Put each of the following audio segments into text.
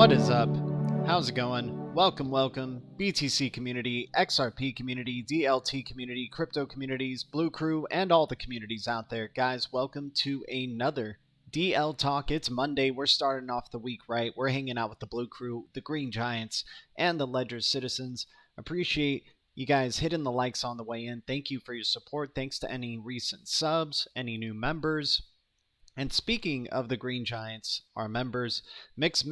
What is up? How's it going? Welcome, BTC community, XRP community, DLT community, crypto communities, BLUECREW, and all the communities out there. Guys, welcome to another DLTalk. It's Monday. We're starting off the week right. We're hanging out with the BLUECREW, the Green Giants, and the Ledger Citizens. Appreciate you guys hitting the likes on the way in. Thank you for your support. Thanks to any recent subs, any new members. And speaking of the Green Giants, our members, Mix,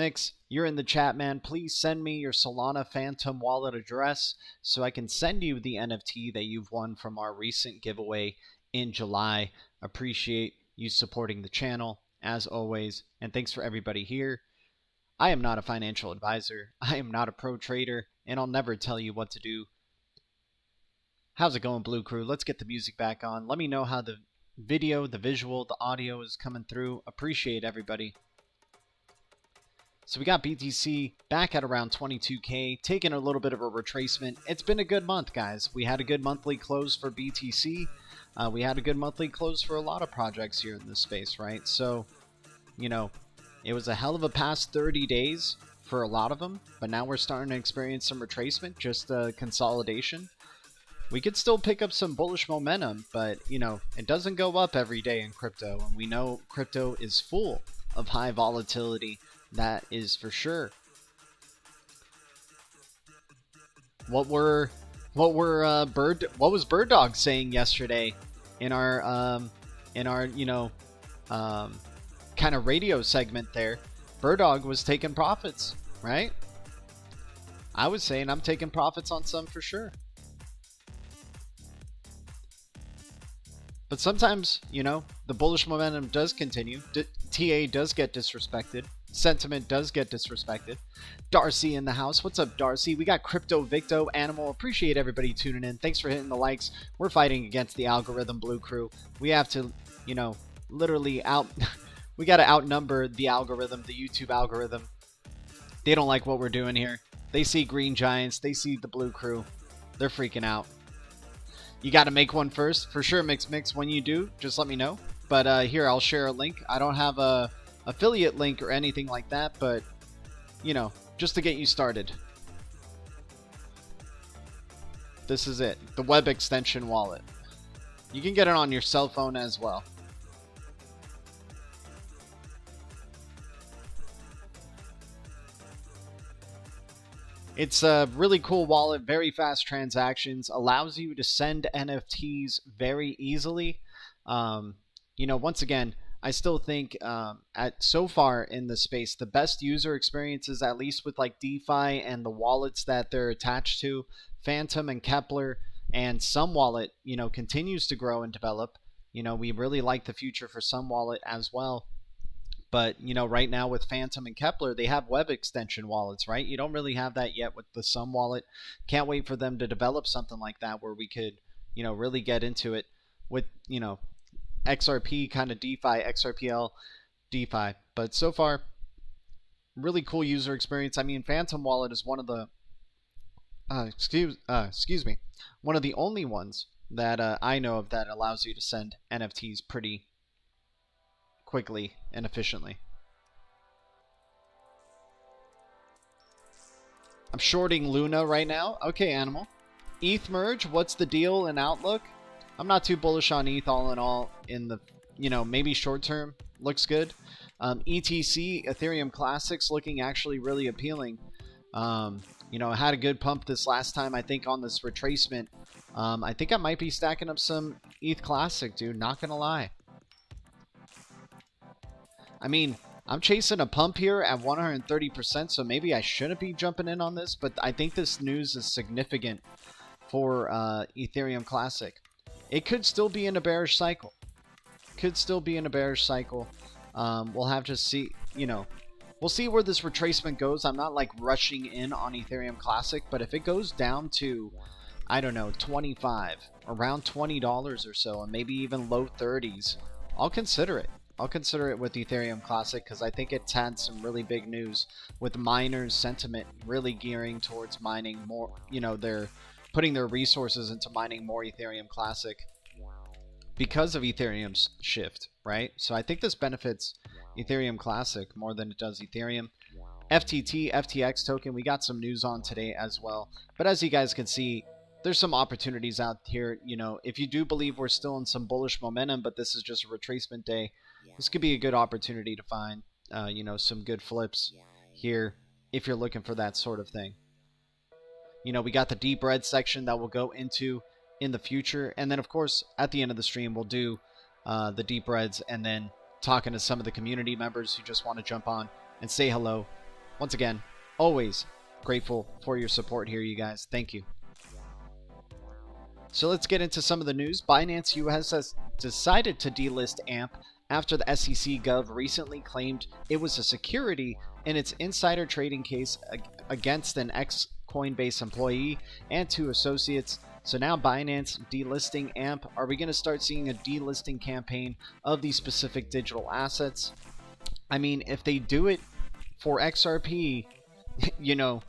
you're in the chat, man. Please send me your Solana Phantom wallet address so I can send you the NFT that you've won from our recent giveaway in July. Appreciate you supporting the channel, as always. And thanks for everybody here. I am not a financial advisor. I am not a pro trader, and I'll never tell you what to do. How's it going, BLUECREW? Let's get the music back on. Let me know how the video, the visual, the audio is coming through. Appreciate everybody. So we got BTC back at around 22K, taking a little bit of a retracement. It's been a good month, guys. We had a good monthly close for BTC. We had a good monthly close for a lot of projects here in this space, right? So, you know, it was a hell of a past 30 days for a lot of them, but now we're starting to experience some retracement, just consolidation. We could still pick up some bullish momentum, but, you know, it doesn't go up every day in crypto. And we know crypto is full of high volatility. That is for sure. What was Bird Dog saying yesterday in our you know, kind of radio segment there? Bird Dog was taking profits, right? I was saying I'm taking profits on some for sure. But sometimes, you know, the bullish momentum does continue. TA does get disrespected. Sentiment does get disrespected. Darcy in the house. What's up, Darcy? We got Crypto Victo Animal. Appreciate everybody tuning in. Thanks for hitting the likes. We're fighting against the algorithm, BLUECREW. We have to, you know, literally we got to outnumber the algorithm, the YouTube algorithm. They don't like what we're doing here. They see Green Giants. They see the Blue Crew. They're freaking out. You got to make one first. For sure, Mix. When you do, just let me know. But here, I'll share a link. I don't have a affiliate link or anything like that, but, you know, just to get you started. This is it. The web extension wallet. You can get it on your cell phone as well. It's a really cool wallet, very fast transactions, allows you to send NFTs very easily. You know, once again, I still think so far in the space, the best user experiences, at least with like DeFi and the wallets that they're attached to, Phantom and Kepler, and Some Wallet, you know, continues to grow and develop. You know, we really like the future for Some Wallet as well. But, you know, right now with Phantom and Kepler, they have web extension wallets, right? You don't really have that yet with the Some Wallet. Can't wait for them to develop something like that where we could, you know, really get into it with, you know, XRP kind of DeFi, XRPL DeFi. But so far, really cool user experience. I mean, Phantom Wallet is one of the, excuse me, one of the only ones that I know of that allows you to send NFTs pretty quickly and efficiently. I'm shorting Luna right now. Okay, Animal. ETH merge, what's the deal and outlook? I'm not too bullish on ETH all in all in the, you know, maybe short term looks good. ETC, Ethereum Classics looking actually really appealing. You know, I had a good pump this last time, I think, on this retracement. I think I might be stacking up some ETH Classic, dude, not gonna lie. I mean, I'm chasing a pump here at 130%, so maybe I shouldn't be jumping in on this, but I think this news is significant for Ethereum Classic. It could still be in a bearish cycle. We'll have to see, you know, we'll see where this retracement goes. I'm not like rushing in on Ethereum Classic, but if it goes down to, I don't know, 25, around $20 or so, and maybe even low 30s, I'll consider it. I'll consider it with Ethereum Classic because I think it's had some really big news with miners' sentiment really gearing towards mining more. You know, they're putting their resources into mining more Ethereum Classic because of Ethereum's shift, right? So I think this benefits Ethereum Classic more than it does Ethereum. FTT, FTX token, we got some news on today as well. But as you guys can see, there's some opportunities out here. You know, if you do believe we're still in some bullish momentum, but this is just a retracement day, this could be a good opportunity to find, you know, some good flips here if you're looking for that sort of thing. You know, we got the deep red section that we'll go into in the future. And then, of course, at the end of the stream, we'll do the deep reds and then talking to some of the community members who just want to jump on and say hello. Once again, always grateful for your support here, you guys. Thank you. So let's get into some of the news. Binance US has decided to delist AMP after the SEC Gov recently claimed it was a security in its insider trading case against an ex-Coinbase employee and 2 associates. So now Binance delisting AMP. Are we going to start seeing a delisting campaign of these specific digital assets? I mean, if they do it for XRP, you know,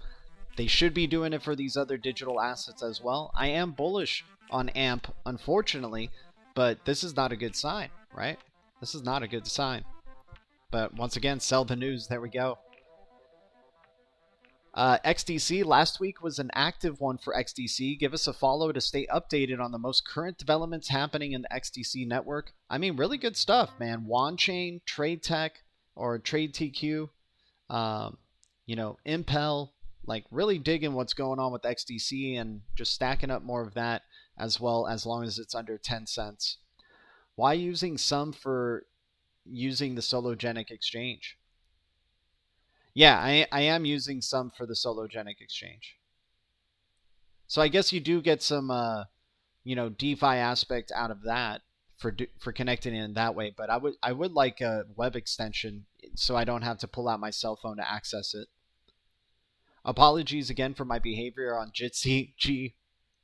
they should be doing it for these other digital assets as well. I am bullish on AMP, unfortunately, but this is not a good sign, right? This is not a good sign. But once again, sell the news. There we go. XDC, last week was an active one for XDC. Give us a follow to stay updated on the most current developments happening in the XDC network. I mean, really good stuff, man. WanChain, Trade Tech, or Trade TQ, you know, Impel, like really digging what's going on with XDC and just stacking up more of that as well, as long as it's under 10 cents. Why using some for using the Sologenic exchange? Yeah, I am using some for the Sologenic exchange. So I guess you do get some, you know, DeFi aspect out of that for connecting in that way. But I would like a web extension so I don't have to pull out my cell phone to access it. Apologies again for my behavior on Jitsi. Gee,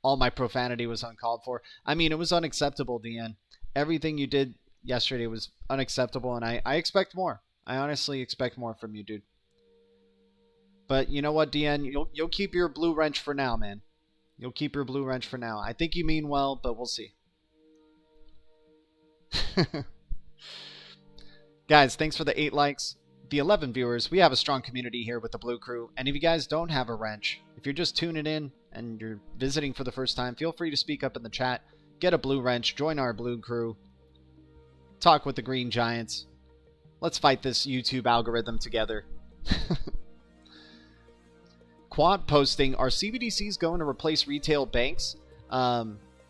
all my profanity was uncalled for. I mean, it was unacceptable, DN. Everything you did yesterday was unacceptable, and I expect more. I honestly expect more from you, dude. But you know what, DN? You'll keep your blue wrench for now, man. You'll keep your blue wrench for now. I think you mean well, but we'll see. Guys, thanks for the 8 likes. The 11 viewers. We have a strong community here with the Blue Crew. And if you guys don't have a wrench, if you're just tuning in and you're visiting for the first time, feel free to speak up in the chat. Get a blue wrench. Join our Blue Crew. Talk with the Green Giants. Let's fight this YouTube algorithm together. Quant posting, are CBDCs going to replace retail banks? A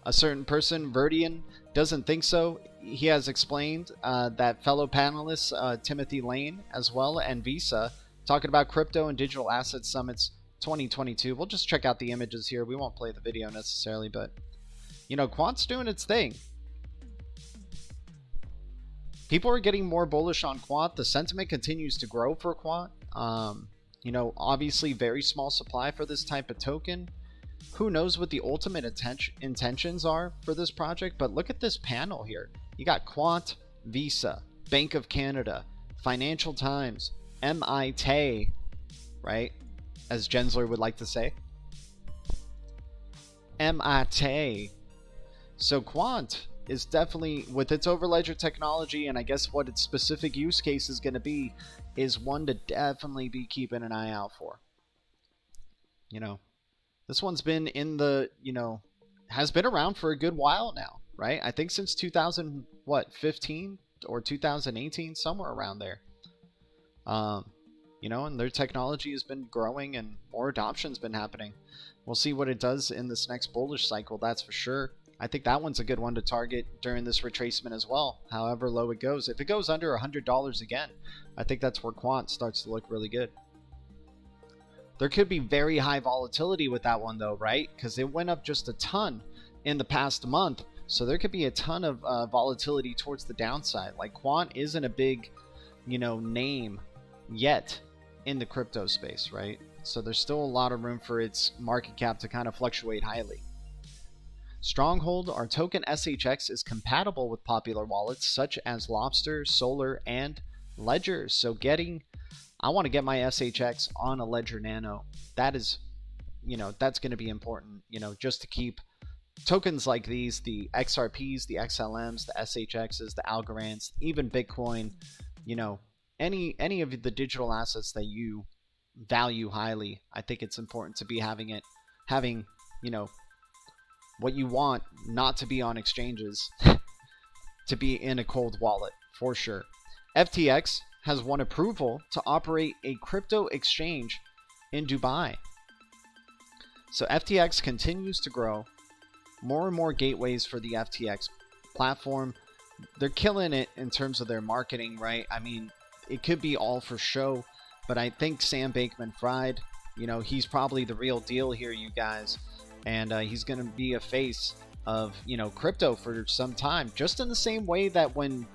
certain person, Verdian, doesn't think so. He has explained that fellow panelists, Timothy Lane as well, and Visa, talking about crypto and digital asset summits 2022. We'll just check out the images here. We won't play the video necessarily, but, you know, Quant's doing its thing. People are getting more bullish on Quant. The sentiment continues to grow for Quant. You know, obviously very small supply for this type of token. Who knows what the ultimate intentions are for this project, but look at this panel here. You got Quant, Visa, Bank of Canada, Financial Times, MIT, right? As Gensler would like to say. MIT. So Quant is definitely, with its overledger technology, and I guess what its specific use case is going to be, is one to definitely be keeping an eye out for. You know, this one's been in the, you know, has been around for a good while now, right? I think since 2015 or 2018, somewhere around there. You know, and their technology has been growing and more adoption's been happening. We'll see what it does in this next bullish cycle, that's for sure. I think that one's a good one to target during this retracement as well, however low it goes. If it goes under $100 again, I think that's where Quant starts to look really good. There could be very high volatility with that one though, right? Because it went up just a ton in the past month, so there could be a ton of volatility towards the downside. Like Quant isn't a big, you know, name yet in the crypto space, right? So there's still a lot of room for its market cap to kind of fluctuate highly. Stronghold, our token SHX is compatible with popular wallets such as Lobster, Solar, and Ledger. So I want to get my SHX on a Ledger Nano. That is, you know, that's going to be important, you know, just to keep tokens like these, the XRPs, the XLMs, the SHXs, the Algorands, even Bitcoin, you know, any of the digital assets that you value highly. I think it's important to be having, you know, what you want not to be on exchanges, to be in a cold wallet, for sure. FTX has won approval to operate a crypto exchange in Dubai. So FTX continues to grow. More and more gateways for the FTX platform. They're killing it in terms of their marketing, right? I mean, it could be all for show, but I think Sam Bankman-Fried, you know, he's probably the real deal here, you guys. And he's going to be a face of, you know, crypto for some time. Just in the same way that when,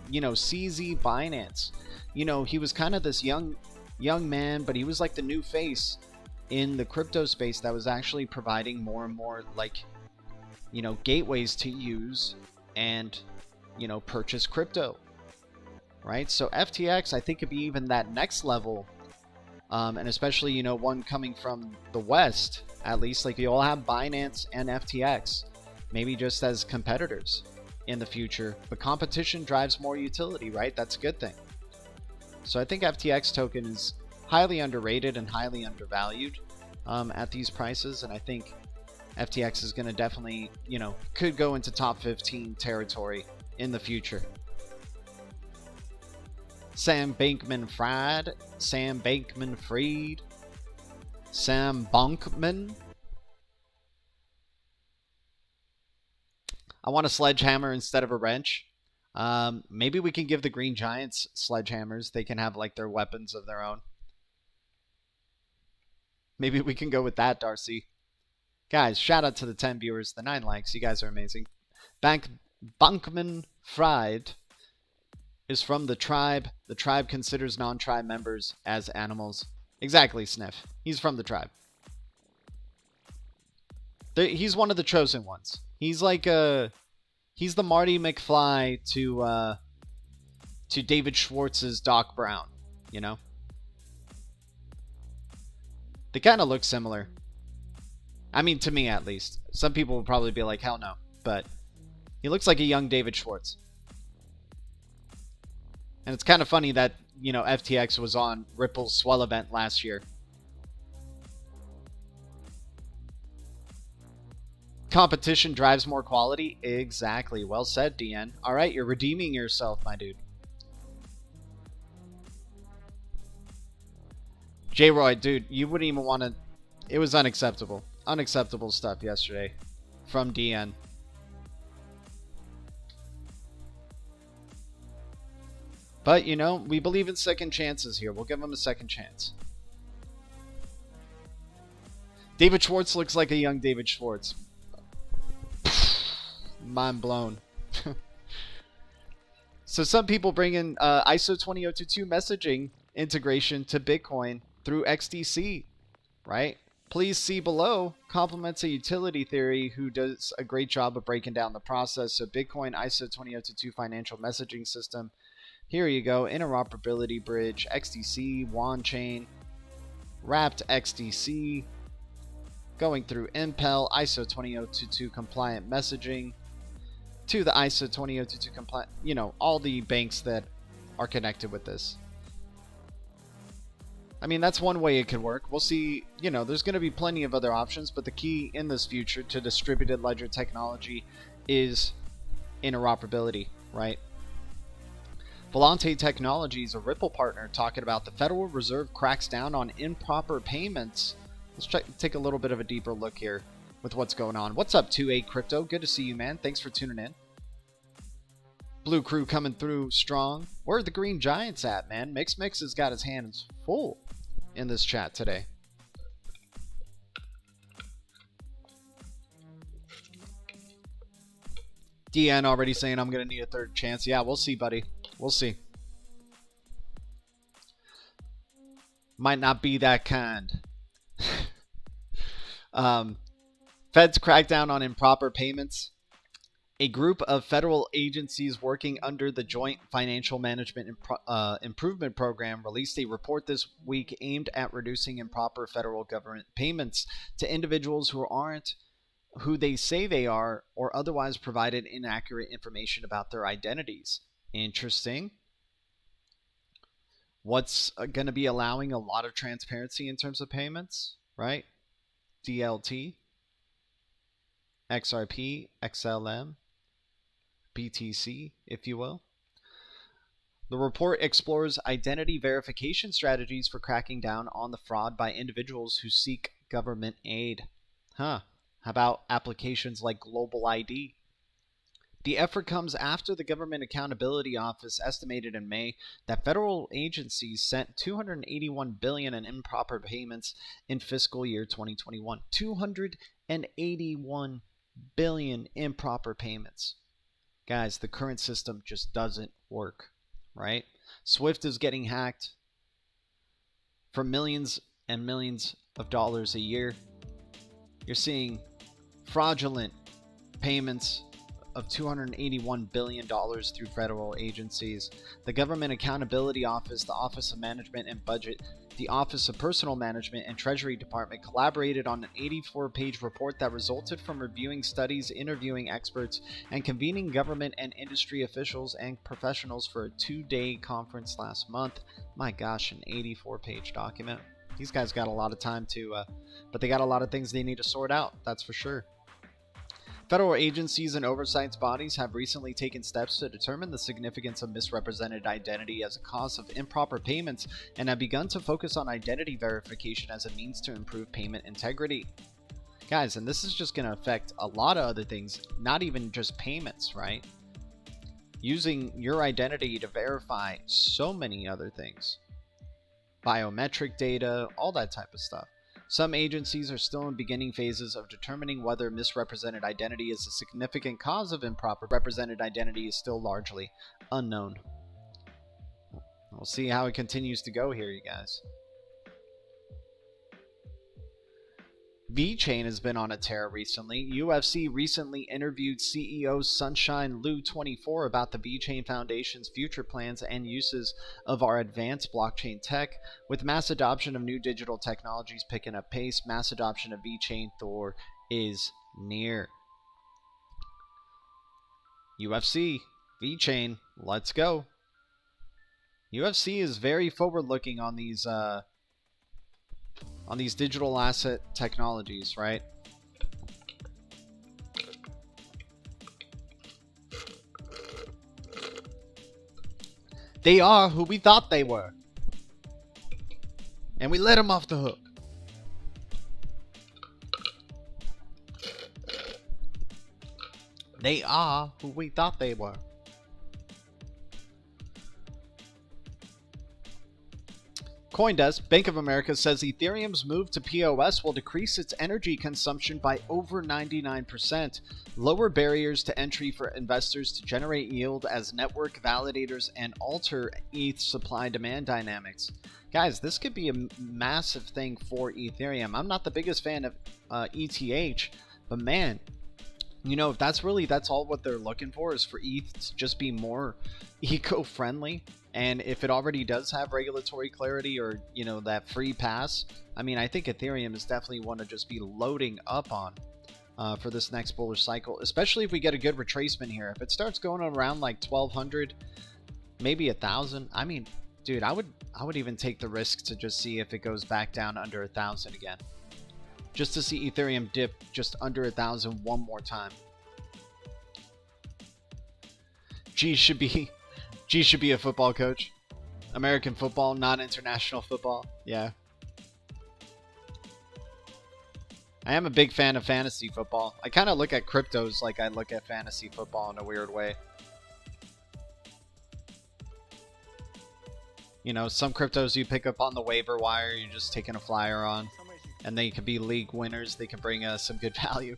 you know, CZ Binance, you know, he was kind of this young man, but he was like the new face in the crypto space that was actually providing more and more, like, you know, gateways to use and, you know, purchase crypto, right? So FTX, I think, could be even that next level. And especially, you know, one coming from the West, at least, like you all have Binance and FTX, maybe just as competitors in the future. But competition drives more utility, right? That's a good thing. So I think FTX token is highly underrated and highly undervalued at these prices. And I think FTX is going to definitely, you know, could go into top 15 territory in the future. Sam Bankman-Fried, Sam Bankman-Fried, Sam Bankman. I want a sledgehammer instead of a wrench. Maybe we can give the Green Giants sledgehammers. They can have like their weapons of their own. Maybe we can go with that, Darcy. Guys, shout out to the 10 viewers, the 9 likes. You guys are amazing. Bankman-Fried is from the tribe. The tribe considers non-tribe members as animals. Exactly, Sniff. He's from the tribe. He's one of the chosen ones. He's like he's the Marty McFly to David Schwartz's Doc Brown, you know? They kind of look similar. I mean, to me at least. Some people will probably be like, hell no. But he looks like a young David Schwartz. And it's kind of funny that, you know, FTX was on Ripple's swell event last year. Competition drives more quality? Exactly. Well said, DN. All right, you're redeeming yourself, my dude. J-Roy, dude, you wouldn't even want to... It was unacceptable. Unacceptable stuff yesterday from DN. But, you know, we believe in second chances here. We'll give him a second chance. David Schwartz looks like a young David Schwartz. Mind blown. So some people bring in ISO 20022 messaging integration to Bitcoin through XDC, right? Please see below complements a utility theory who does a great job of breaking down the process. So Bitcoin ISO 20022 financial messaging system. Here you go. Interoperability bridge, XDC, WAN chain, wrapped XDC, going through Impel, ISO 20022 compliant messaging to the ISO 20022 compliant, you know, all the banks that are connected with this. I mean, that's one way it could work. We'll see, you know, there's going to be plenty of other options, but the key in this future to distributed ledger technology is interoperability, right? Volante Technologies, a Ripple partner, talking about the Federal Reserve cracks down on improper payments. Let's take a little bit of a deeper look here with what's going on. What's up, 28 Crypto? Good to see you, man. Thanks for tuning in. Blue Crew coming through strong. Where are the Green Giants at, man? Mix has got his hands full in this chat today. DN already saying I'm going to need a third chance. Yeah, we'll see, buddy. We'll see. Might not be that kind. Feds crackdown on improper payments. A group of federal agencies working under the Joint Financial Management Improvement Program released a report this week aimed at reducing improper federal government payments to individuals who aren't who they say they are or otherwise provided inaccurate information about their identities. Interesting. What's going to be allowing a lot of transparency in terms of payments, right? DLT, XRP, XLM, BTC, if you will. The report explores identity verification strategies for cracking down on the fraud by individuals who seek government aid. How about applications like Global ID? The effort comes after the Government Accountability Office estimated in May that federal agencies sent $281 billion in improper payments in fiscal year 2021. $281 billion improper payments. Guys, the current system just doesn't work, right? SWIFT is getting hacked for millions and millions of dollars a year. You're seeing fraudulent payments of $281 billion through federal agencies. The Government Accountability Office, the Office of Management and Budget, the Office of Personnel Management, and Treasury Department collaborated on an 84-page report that resulted from reviewing studies, interviewing experts, and convening government and industry officials and professionals for a 2-day conference last month. My gosh, an 84-page document. These guys got a lot of time but they got a lot of things they need to sort out, that's for sure. Federal agencies and oversight bodies have recently taken steps to determine the significance of misrepresented identity as a cause of improper payments and have begun to focus on identity verification as a means to improve payment integrity. Guys, and this is just going to affect a lot of other things, not even just payments, right? Using your identity to verify so many other things. Biometric data, all that type of stuff. Some agencies are still in beginning phases of determining whether misrepresented identity is a significant cause of improper. Represented identity is still largely unknown. We'll see how it continues to go here, you guys. VeChain has been on a tear recently. UFC recently interviewed CEO Sunshine Lu 24 about the VeChain Foundation's future plans and uses of our advanced blockchain tech. With mass adoption of new digital technologies picking up pace, mass adoption of VeChain Thor is near. UFC, VeChain, let's go. UFC is very forward-looking on these digital asset technologies, right? They are who we thought they were. And we let them off the hook. They are who we thought they were. Coindesk, Bank of America says Ethereum's move to POS will decrease its energy consumption by over 99%, lower barriers to entry for investors to generate yield as network validators, and alter ETH supply-demand dynamics. Guys, this could be a massive thing for Ethereum. I'm not the biggest fan of ETH, but man, you know, if that's all what they're looking for, is for ETH to just be more eco-friendly. And if it already does have regulatory clarity, or, you know, that free pass, I mean, I think Ethereum is definitely one to just be loading up on for this next bullish cycle, especially if we get a good retracement here. If it starts going around like 1,200, maybe 1,000, I mean, dude, I would even take the risk to just see if it goes back down under 1,000 again, just to see Ethereum dip just under 1,000 one more time. G should be a football coach. American football, not international football. Yeah. I am a big fan of fantasy football. I kind of look at cryptos like I look at fantasy football in a weird way. You know, some cryptos you pick up on the waiver wire, you're just taking a flyer on, and they could be league winners. They can bring us some good value.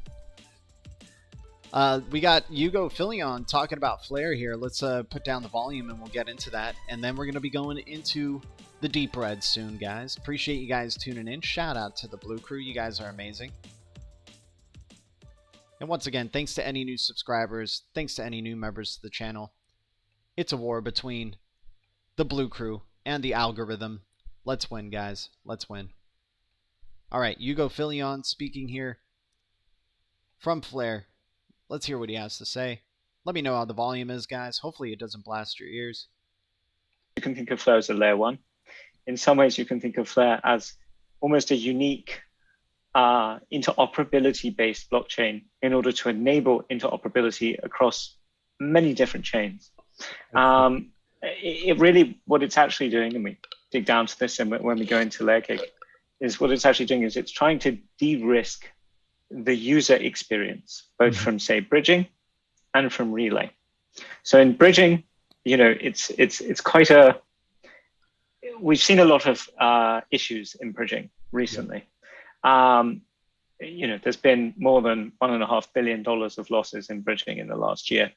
We got Hugo Filion talking about Flare here. Let's put down the volume and we'll get into that. And then we're going to be going into the deep red soon, guys. Appreciate you guys tuning in. Shout out to the Blue Crew. You guys are amazing. And once again, thanks to any new subscribers. Thanks to any new members to the channel. It's a war between the Blue Crew and the algorithm. Let's win, guys. Let's win. All right, Hugo Filion speaking here from Flare. Let's hear what he has to say. Let me know how the volume is, guys. Hopefully it doesn't blast your ears. You can think of Flare as a layer one. In some ways, you can think of Flare as almost a unique interoperability-based blockchain in order to enable interoperability across many different chains. It really, what it's actually doing, and we dig down to this and when we go into layer cake, is what it's actually doing is it's trying to de-risk the user experience, both from, say, bridging and from relay. So in bridging, you know, it's quite a, we've seen a lot of issues in bridging recently. You know, there's been more than $1.5 billion of losses in bridging in the last year.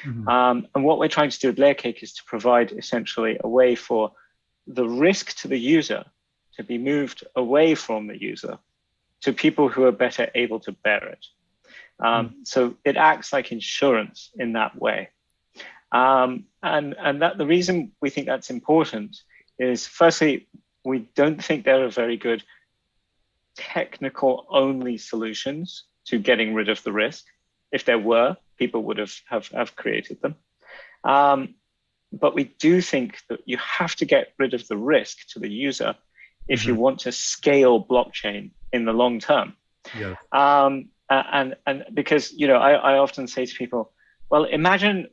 And what we're trying to do with layer cake is to provide essentially a way for the risk to the user to be moved away from the user to people who are better able to bear it. So it acts like insurance in that way. And that the reason we think that's important is, firstly, we don't think there are very good technical only solutions to getting rid of the risk. If there were, people would have created them. But we do think that you have to get rid of the risk to the user if you want to scale blockchain in the long term. Yeah. And because, you know, I often say to people, well, imagine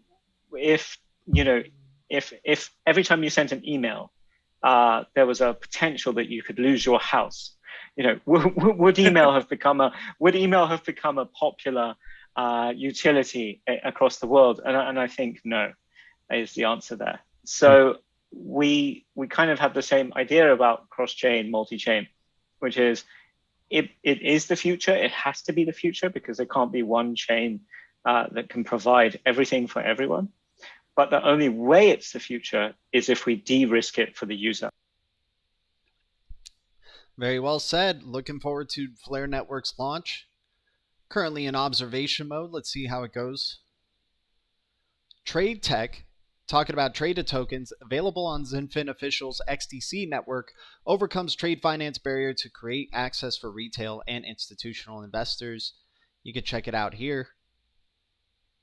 if, you know, if every time you sent an email, there was a potential that you could lose your house. You know, would email have become a popular utility across the world? And I think no is the answer there. So we kind of have the same idea about cross-chain, multi-chain, which is it is the future. It has to be the future because there can't be one chain that can provide everything for everyone. But the only way it's the future is if we de-risk it for the user. Very well said. Looking forward to Flare Network's launch. Currently in observation mode. Let's see how it goes. Trade Tech, talking about traded tokens available on Zinfin Official's XTC network, overcomes trade finance barrier to create access for retail and institutional investors. You can check it out here.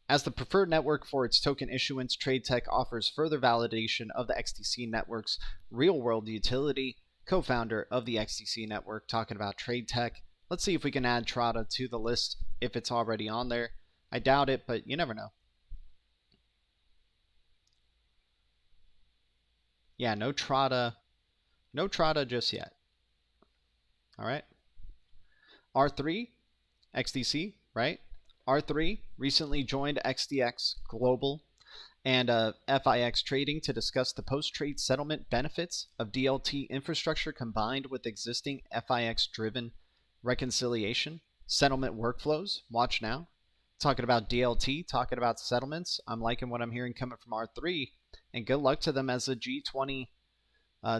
As the preferred network for its token issuance, Trade Tech offers further validation of the XTC network's real-world utility. Co-founder of the XTC network, talking about Trade Tech. Let's see if we can add Trada to the list if it's already on there. I doubt it, but you never know. Yeah, no Trada just yet. All right. R3, XDC, right? R3 recently joined XDX Global and FIX Trading to discuss the post-trade settlement benefits of DLT infrastructure combined with existing FIX-driven reconciliation settlement workflows. Watch now. Talking about DLT, talking about settlements. I'm liking what I'm hearing coming from R3, and good luck to them as a G20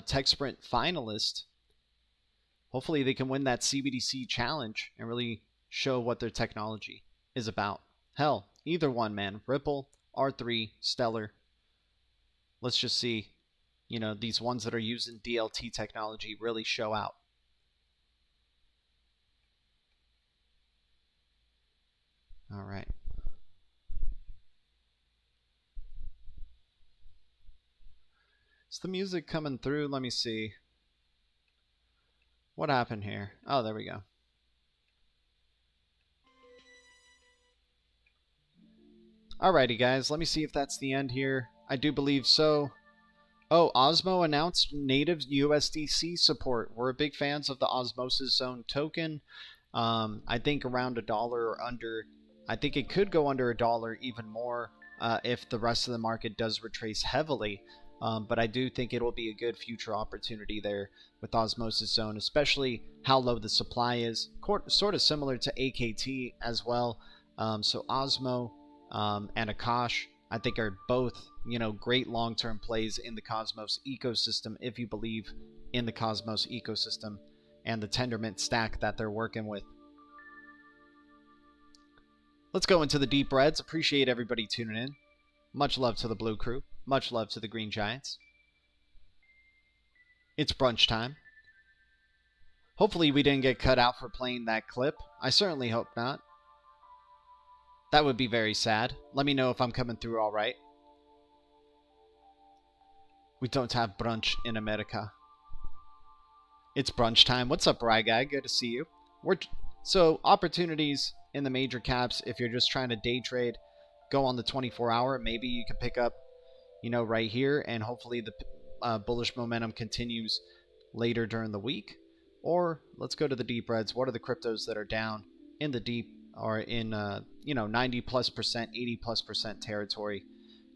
Tech Sprint finalist. Hopefully they can win that CBDC challenge and really show what their technology is about. Hell, either one, man. Ripple, R3, Stellar. Let's just see, these ones that are using DLT technology really show out. All right. Is the music coming through? Let me see. What happened here? Oh, there we go. Alrighty, guys. Let me see if that's the end here. I do believe so. Oh, Osmo announced native USDC support. We're big fans of the Osmosis Zone token. I think around $1 or under. I think it could go under $1 even more if the rest of the market does retrace heavily. But I do think it'll be a good future opportunity there with Osmosis Zone, especially how low the supply is. Sort of similar to AKT as well. So Osmo and Akash, I think, are both, great long-term plays in the Cosmos ecosystem if you believe in the Cosmos ecosystem and the Tendermint stack that they're working with. Let's go into the deep reds. Appreciate everybody tuning in. Much love to the Blue Crew. Much love to the Green Giants. It's brunch time. Hopefully we didn't get cut out for playing that clip. I certainly hope not. That would be very sad. Let me know if I'm coming through all right. We don't have brunch in America. It's brunch time. What's up, Rye Guy? Good to see you. So opportunities in the major caps, if you're just trying to day trade, go on the 24-hour. Maybe you can pick up, right here, and hopefully the bullish momentum continues later during the week. Or let's go to the deep reds. What are the cryptos that are down in the deep or in 90+%, 80+% territory,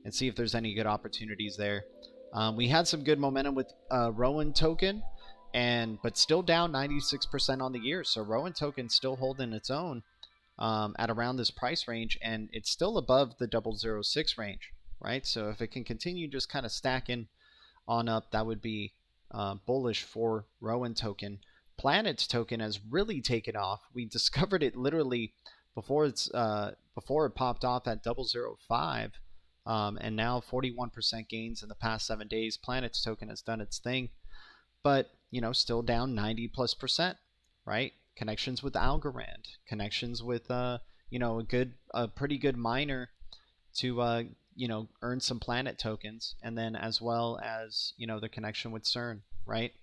and see if there's any good opportunities there. We had some good momentum with Rowan token, but still down 96% on the year. So Rowan token still holding its own at around this price range, and it's still above the 006 range, right? So if it can continue just kind of stacking on up, that would be bullish for Rowan token. Planet's token has really taken off. We discovered it literally before it popped off at 005, and now 41% gains in the past 7 days. Planet's token has done its thing, but still down 90+%, right? Connections with Algorand, connections with a pretty good miner to earn some Planet tokens, and then as well as the connection with CERN, right?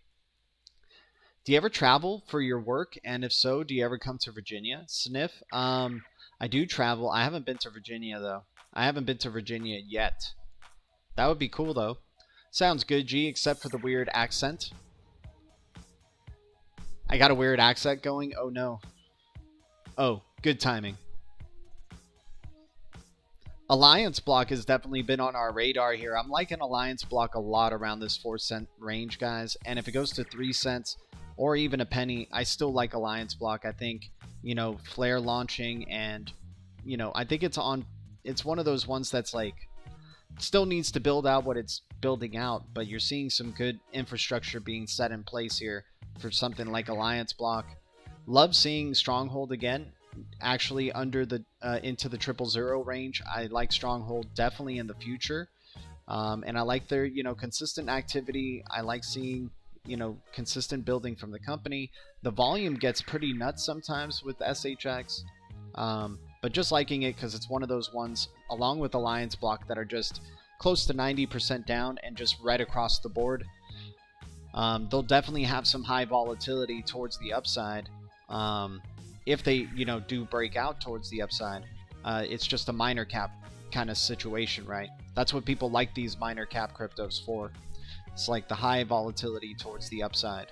Do you ever travel for your work? And if so, do you ever come to Virginia? Sniff. I do travel. I haven't been to Virginia, though. I haven't been to Virginia yet. That would be cool, though. Sounds good, G, except for the weird accent. I got a weird accent going. Oh, no. Oh, good timing. Alliance Block has definitely been on our radar here. I'm liking Alliance Block a lot around this 4-cent range, guys. And if it goes to 3 cents or even a penny, I still like Alliance Block. I think, Flare launching, and, I think it's one of those ones that's like, still needs to build out what it's building out, but you're seeing some good infrastructure being set in place here for something like Alliance Block. Love seeing Stronghold again, actually under the into the 000 range. I like Stronghold definitely in the future, and I like their consistent activity. I like seeing consistent building from the company. The volume gets pretty nuts sometimes with SHX, but just liking it because it's one of those ones along with Alliance Block that are just close to 90% down and just right across the board. They'll definitely have some high volatility towards the upside. If they do break out towards the upside, it's just a minor cap kind of situation, right? That's what people like these minor cap cryptos for. It's like the high volatility towards the upside.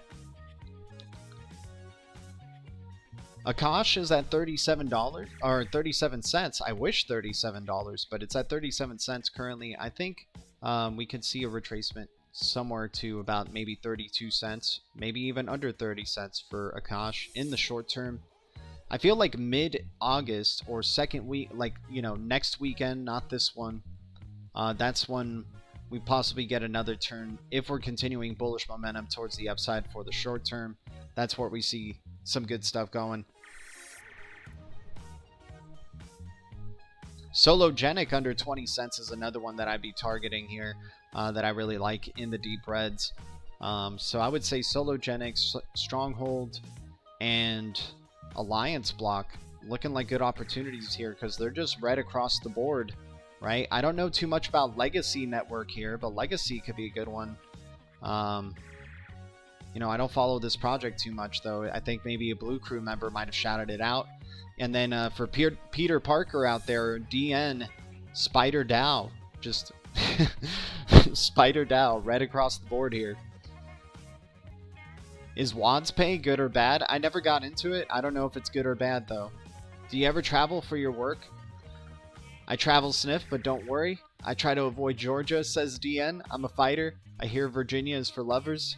Akash is at $37 or 37 cents. I wish $37, but it's at 37 cents currently. I think we could see a retracement somewhere to about maybe 32 cents, maybe even under 30 cents for Akash in the short term. I feel like mid-August or second week, like next weekend, not this one. That's when we possibly get another turn if we're continuing bullish momentum towards the upside for the short term. That's where we see some good stuff going. Sologenic under 20 cents is another one that I'd be targeting here, that I really like in the deep reds. So I would say Sologenic, Stronghold, and Alliance Block looking like good opportunities here because they're just right across the board, right? I don't know too much about Legacy Network here, but Legacy could be a good one. I don't follow this project too much, though. I think maybe a BLUECREW member might have shouted it out. And then for Peter Parker out there, DN, Spider DAO, just Spider DAO right across the board here. Is WadsPay good or bad? I never got into it. I don't know if it's good or bad, though. Do you ever travel for your work? I travel sniff, but don't worry. I try to avoid Georgia, says DN. I'm a fighter. I hear Virginia is for lovers.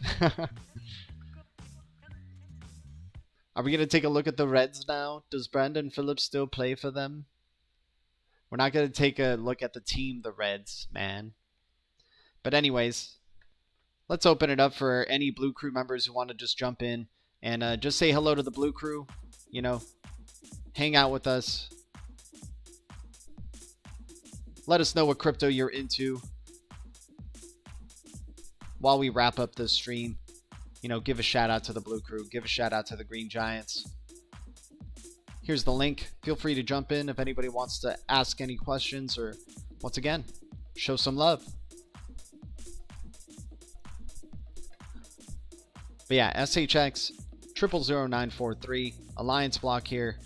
Are we going to take a look at the Reds now? Does Brandon Phillips still play for them? We're not going to take a look at the team, the Reds, man. But anyways, let's open it up for any BLUECREW members who want to just jump in and just say hello to the BLUECREW. Hang out with us. Let us know what crypto you're into while we wrap up this stream. Give a shout out to the BLUECREW. Give a shout out to the Green Giants. Here's the link. Feel free to jump in if anybody wants to ask any questions or, once again, show some love. But yeah, SHX 000943, Alliance Block here.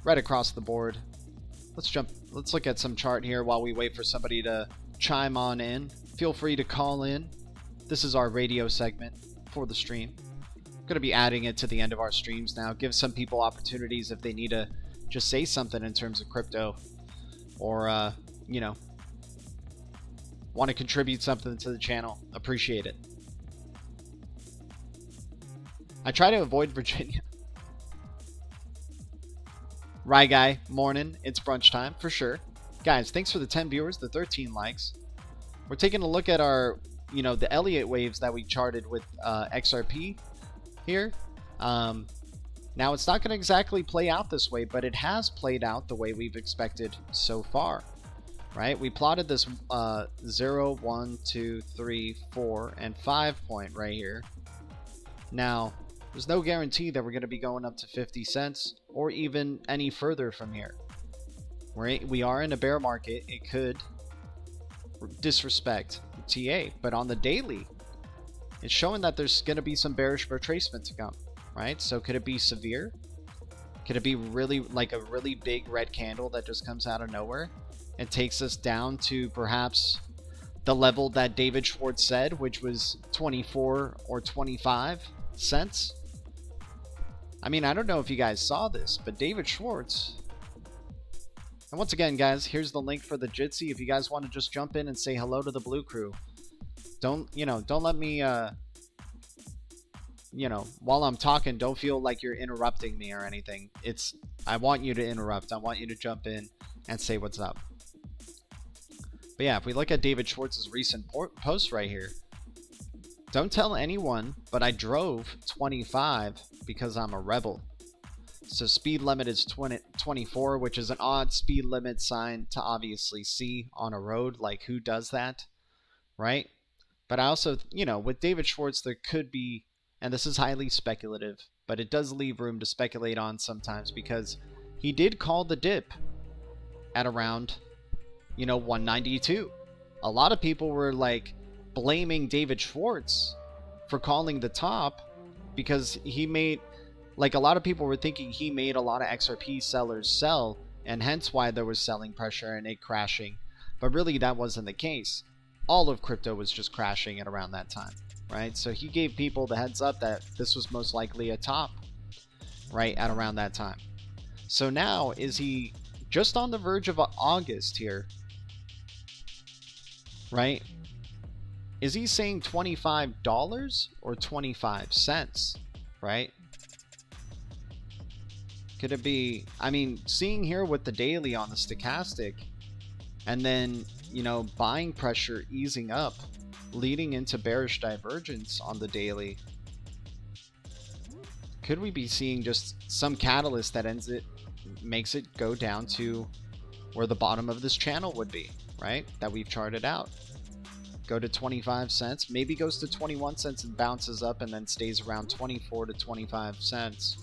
Right across the board. Let's look at some chart here while we wait for somebody to chime on in. Feel free to call in. This is our radio segment for the stream. I'm going to be adding it to the end of our streams now. Give some people opportunities if they need to just say something in terms of crypto or, want to contribute something to the channel. Appreciate it. I try to avoid Virginia. Right, guy. Morning. It's brunch time for sure. Guys, thanks for the 10 viewers, the 13 likes. We're taking a look at our, the Elliott waves that we charted with XRP here. Now, it's not going to exactly play out this way, but it has played out the way we've expected so far, right? We plotted this 0, 1, 2, 3, 4, and 5 point right here. Now, there's no guarantee that we're going to be going up to 50 cents or even any further from here. We are in a bear market. It could disrespect TA, but on the daily, it's showing that there's going to be some bearish retracement to come, right? So could it be severe? Could it be really like a really big red candle that just comes out of nowhere and takes us down to perhaps the level that David Schwartz said, which was 24 or 25 cents? I mean, I don't know if you guys saw this, but David Schwartz. And once again, guys, here's the link for the Jitsi. If you guys want to just jump in and say hello to the BLUECREW, don't let me, while I'm talking, don't feel like you're interrupting me or anything. I want you to interrupt. I want you to jump in and say what's up. But yeah, if we look at David Schwartz's recent post right here, Don't tell anyone, but I drove 25 because I'm a rebel. So speed limit is 24, which is an odd speed limit sign to obviously see on a road. Like, who does that, right? But I also, you know, with David Schwartz, there could be, and this is highly speculative, but it does leave room to speculate on sometimes, because he did call the dip at around, you know, 192. A lot of people were like blaming David Schwartz for calling the top because he made, like, a lot of people were thinking he made a lot of XRP sellers sell, and hence why there was selling pressure and it crashing. But really, that wasn't the case. All of crypto was just crashing at around that time, right? So he gave people the heads up that this was most likely a top, right, at around that time. So now, is he just on the verge of August here, right? Is he saying $25 or 25 cents, right? Could it be, I mean, seeing here with the daily on the stochastic, and then, you know, buying pressure easing up, leading into bearish divergence on the daily, could we be seeing just some catalyst that makes it go down to where the bottom of this channel would be, right? That we've charted out. Go to 25 cents, maybe goes to 21 cents and bounces up and then stays around 24 to 25 cents.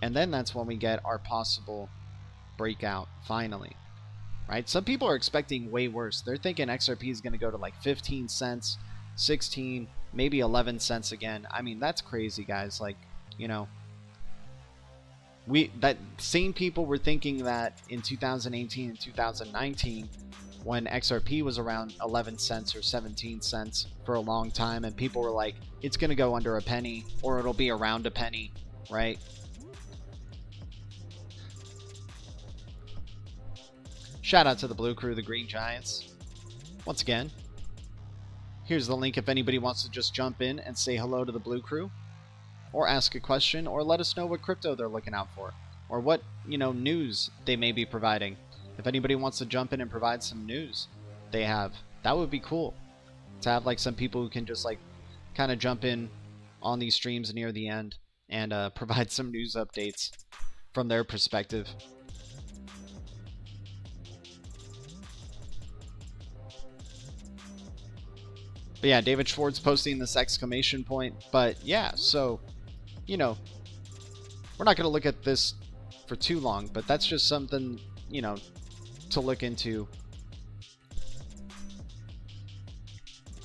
And then that's when we get our possible breakout finally, right? Some people are expecting way worse. They're thinking XRP is going to go to like 15 cents, 16, maybe 11 cents again. I mean, that's crazy, guys. Like, you know, that same people were thinking that in 2018 and 2019 when XRP was around 11 cents or 17 cents for a long time, and people were like, it's going to go under a penny or it'll be around a penny, right? Shout out to the Blue Crew, the Green Giants. Once again, here's the link if anybody wants to just jump in and say hello to the Blue Crew, or ask a question, or let us know what crypto they're looking out for, or what, you know, news they may be providing. If anybody wants to jump in and provide some news they have, that would be cool. To have like some people who can just like kind of jump in on these streams near the end and provide some news updates from their perspective. But yeah, David Schwartz posting this exclamation point. But yeah, so, you know, we're not going to look at this for too long, but that's just something, you know, to look into.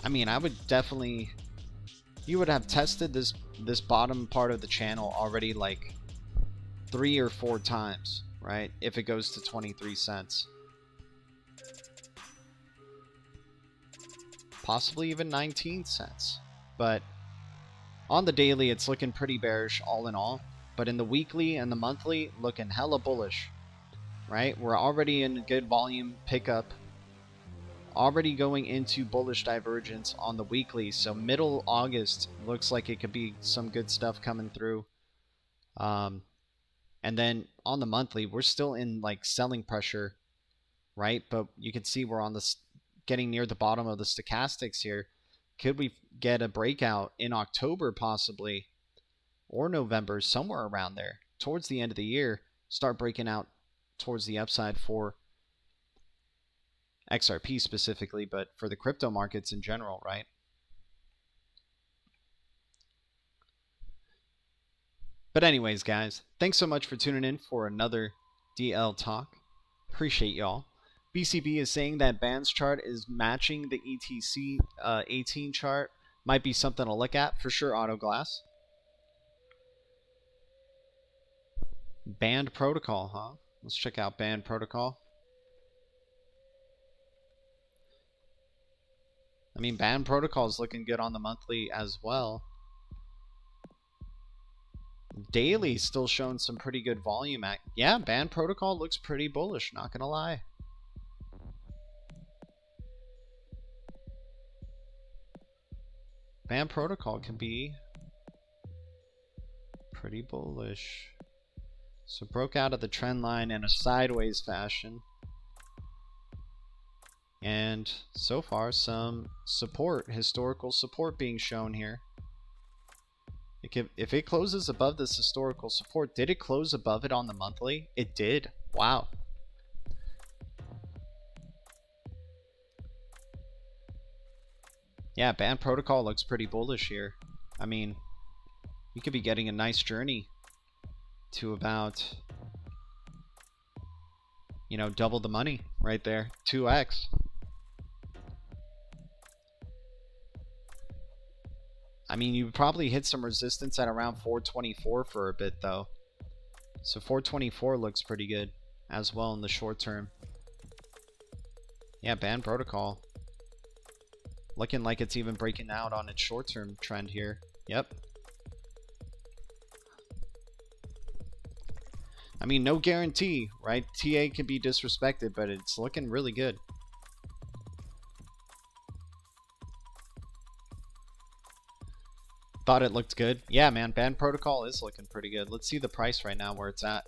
I mean, I would definitely, you would have tested this bottom part of the channel already like 3 or 4 times, right? If it goes to 23 cents. Possibly even 19 cents. But on the daily, it's looking pretty bearish all in all. But in the weekly and the monthly, looking hella bullish, right? We're already in a good volume pickup. Already going into bullish divergence on the weekly. So middle August looks like it could be some good stuff coming through. And then on the monthly, we're still in like selling pressure, right? But you can see we're on this, getting near the bottom of the stochastics here. Could we get a breakout in October possibly, or November, somewhere around there, towards the end of the year, start breaking out towards the upside for XRP specifically, but for the crypto markets in general, right? But anyways, guys, thanks so much for tuning in for another DL Talk. Appreciate y'all. BCB is saying that Band's chart is matching the ETC 18 chart. Might be something to look at for sure, Autoglass. Band Protocol, huh? Let's check out Band Protocol. I mean, Band Protocol is looking good on the monthly as well. Daily still showing some pretty good volume. Yeah, Band Protocol looks pretty bullish, not gonna lie. Band Protocol can be pretty bullish. So broke out of the trend line in a sideways fashion. And so far, some support, historical support being shown here. If it closes above this historical support, did it close above it on the monthly? It did. Wow. Yeah, Band Protocol looks pretty bullish here. I mean, you could be getting a nice journey to about, you know, double the money right there. 2x. I mean, you probably hit some resistance at around 424 for a bit, though. So 424 looks pretty good as well in the short term. Yeah, Band Protocol. Looking like it's even breaking out on its short-term trend here. Yep. I mean, no guarantee, right? TA can be disrespected, but it's looking really good. Thought it looked good. Yeah, man, Band Protocol is looking pretty good. Let's see the price right now where it's at.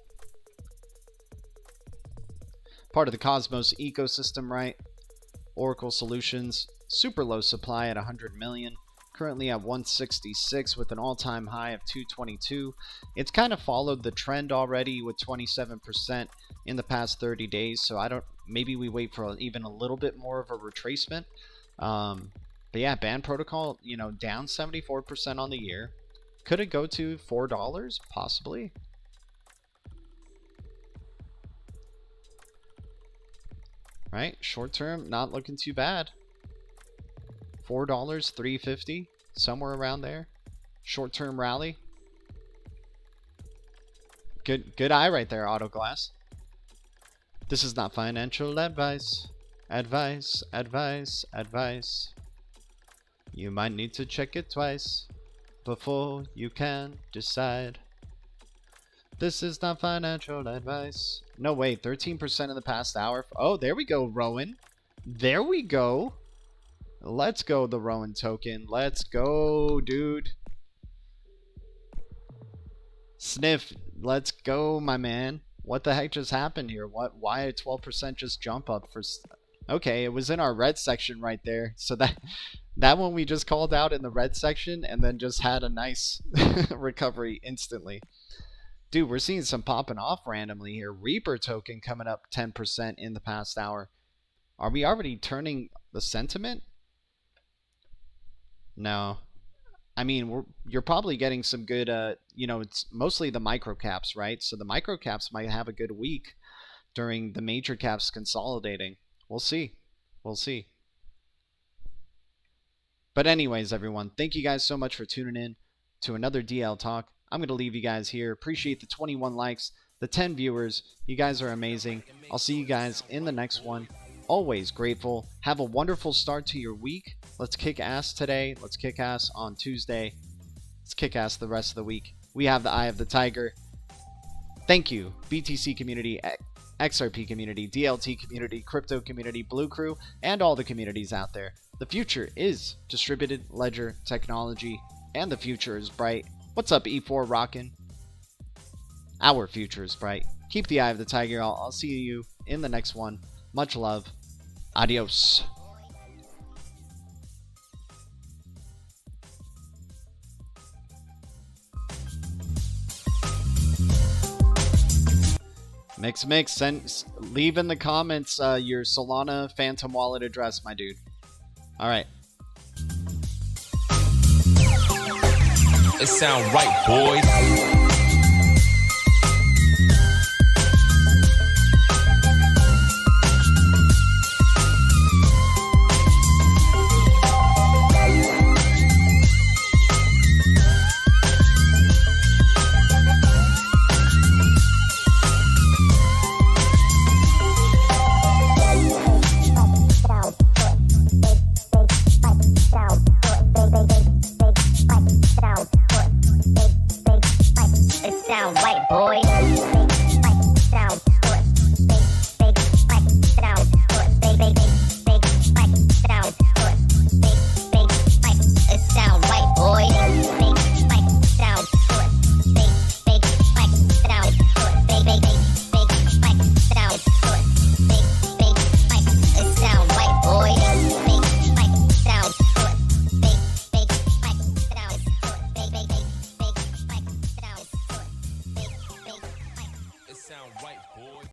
Part of the Cosmos ecosystem, right? Oracle Solutions, super low supply at 100 million. Currently at 166 with an all-time high of 222. It's kind of followed the trend already with 27% in the past 30 days. So I don't, maybe we wait for even a little bit more of a retracement. But yeah, Band Protocol, you know, down 74% on the year. Could it go to $4? Possibly. Right? Short term, not looking too bad. $4, $3.50, somewhere around there. Short term rally. Good eye right there, Auto Glass. This is not financial advice. Advice, advice, advice. You might need to check it twice before you can decide. This is not financial advice. No way, 13% in the past hour. Oh, there we go, Rowan. There we go. Let's go, the Rowan token. Let's go, dude. Sniff, let's go, my man. What the heck just happened here? Why a 12% just jump up for... Okay, it was in our red section right there. So that one we just called out in the red section and then just had a nice recovery instantly. Dude, we're seeing some popping off randomly here. Reaper token coming up 10% in the past hour. Are we already turning the sentiment? No. I mean, you're probably getting some good, you know, it's mostly the micro caps, right? So the micro caps might have a good week during the major caps consolidating. We'll see. We'll see. But anyways, everyone, thank you guys so much for tuning in to another DL Talk. I'm going to leave you guys here. Appreciate the 21 likes, the 10 viewers. You guys are amazing. I'll see you guys in the next one. Always grateful. Have a wonderful start to your week. Let's kick ass today. Let's kick ass on Tuesday. Let's kick ass the rest of the week. We have the Eye of the Tiger. Thank you, BTC community, XRP community, DLT community, crypto community, BLUECREW, and all the communities out there. The future is distributed ledger technology, and the future is bright. What's up, E4 rockin'? Our future is bright. Keep the Eye of the Tiger. I'll see you in the next one. Much love. Adios. Mix. Leave in the comments your Solana Phantom Wallet address, my dude. All right. It sound right, boys. Big fight. right, boy.